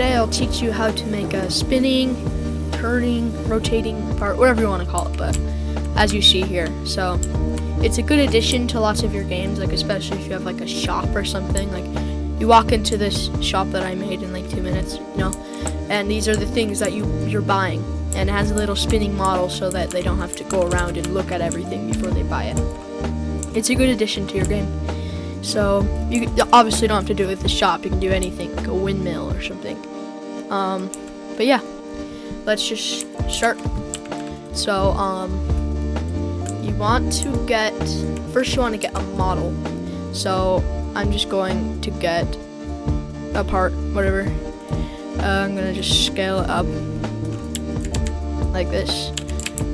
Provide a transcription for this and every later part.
today I'll teach you how to make a spinning, turning, rotating part, whatever you want to call it, but as you see here. So it's a good addition to lots of your games, like especially if you have like a shop or something. Like you walk into this shop that I made in like 2 minutes, you know, and these are the things that you're buying, and it has a little spinning model so that they don't have to go around and look at everything before they buy it. It's a good addition to your game. So you obviously don't have to do it with the shop. You can do anything, like a windmill or something. But yeah, let's just start. So you want to get a model. So I'm just going to get a part, whatever. I'm gonna just scale it up like this.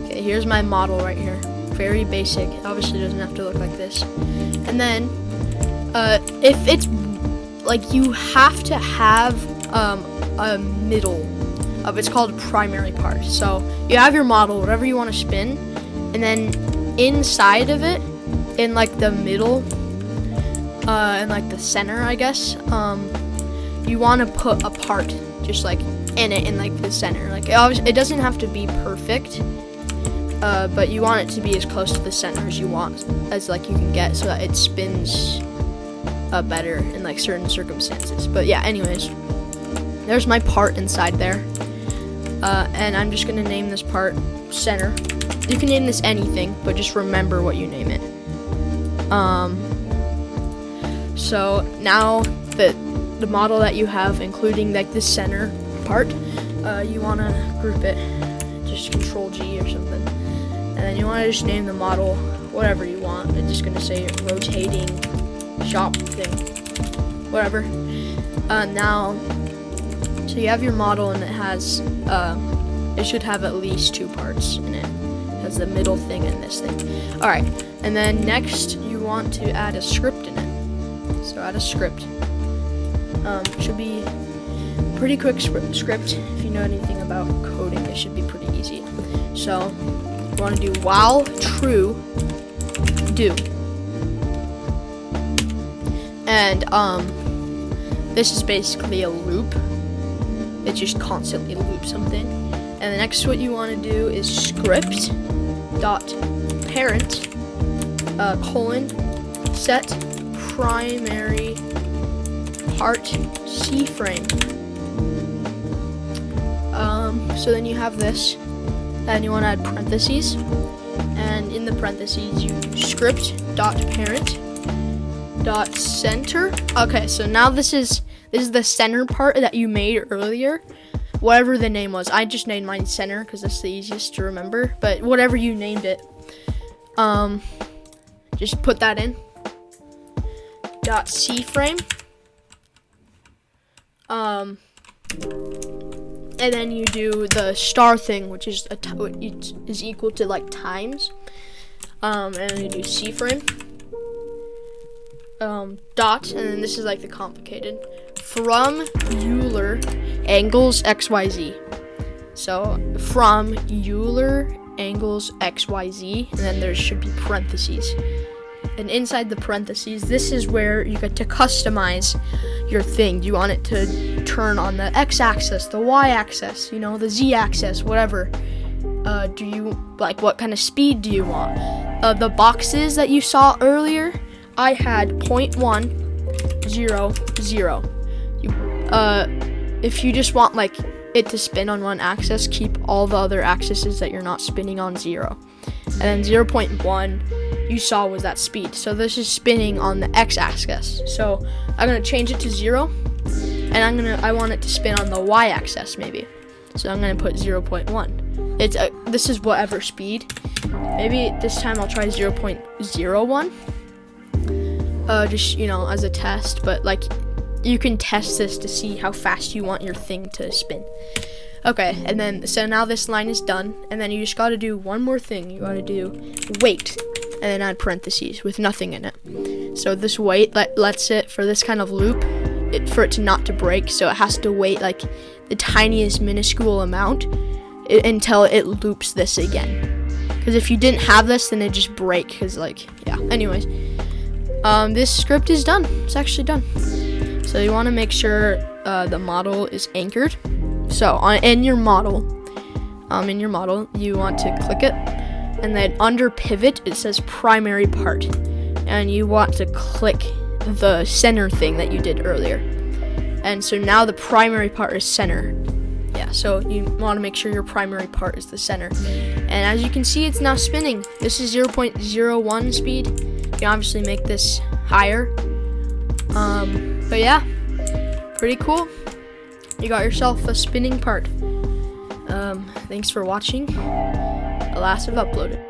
Okay, here's my model right here. Very basic. It obviously doesn't have to look like this. And then if it's like, you have to have a middle of, it's called primary part. So you have your model, whatever you want to spin, and then inside of it, in like the middle, in like the center, I guess, you want to put a part just like in it, in like the center. Like it doesn't have to be perfect, but you want it to be as close to the center as you can get, so that it spins better in like certain circumstances. But yeah, anyways, there's my part inside there, and I'm just gonna name this part center. You can name this anything, but just remember what you name it. So now the model that you have, including like the center part, you want to group it, just Control G or something, and then you want to just name the model whatever you want. It's just gonna say rotating shop thing, whatever. Now, so you have your model, and it has it should have at least 2 parts in it. It has the middle thing and this thing. All right, and then next you want to add a script in it. So add a script. Should be pretty quick script. If you know anything about coding, it should be pretty easy. So you want to do while true do. And this is basically a loop. It just constantly loops something. And the next, what you want to do is script dot parent colon set primary part C frame. So then you have this, and you want to add parentheses, and in the parentheses you do script dot parent dot center. Okay, so now this is the center part that you made earlier, whatever the name was. I just named mine center because that's the easiest to remember, but whatever you named it, just put that in. Dot C frame, and then you do the star thing, which is is equal to like times, and then you do C frame, dot, and then this is like the complicated, from Euler angles XYZ. So from Euler angles XYZ, and then there should be parentheses. And inside the parentheses, this is where you get to customize your thing. Do you want it to turn on the x-axis, the y-axis, you know, the z-axis, whatever? Do you like, what kind of speed do you want? The boxes that you saw earlier, I had 0.1, 0, 0. If you just want like it to spin on one axis, keep all the other axes that you're not spinning on 0. And then 0.1 you saw was that speed. So this is spinning on the x-axis. So I'm gonna change it to 0, and I want it to spin on the y-axis maybe. So I'm gonna put 0.1. This is whatever speed. Maybe this time I'll try 0.01. Just, you know, as a test, but like you can test this to see how fast you want your thing to spin. Okay, and then so now this line is done, and then you just got to do one more thing. You got to do wait, and then add parentheses with nothing in it. So this wait lets it, for this kind of loop, for it to not to break. So it has to wait like the tiniest minuscule amount until it loops this again. Because if you didn't have this, then it just break. Because like, yeah. Anyways, this script is done. It's actually done. So you want to make sure the model is anchored. So in your model, you want to click it, and then under pivot it says primary part, and you want to click the center thing that you did earlier. And so now the primary part is center. Yeah, so you want to make sure your primary part is the center. And as you can see, it's now spinning. This is 0.01 speed. You can obviously make this higher. But yeah, pretty cool. You got yourself a spinning part. Thanks for watching. Alas, I've uploaded.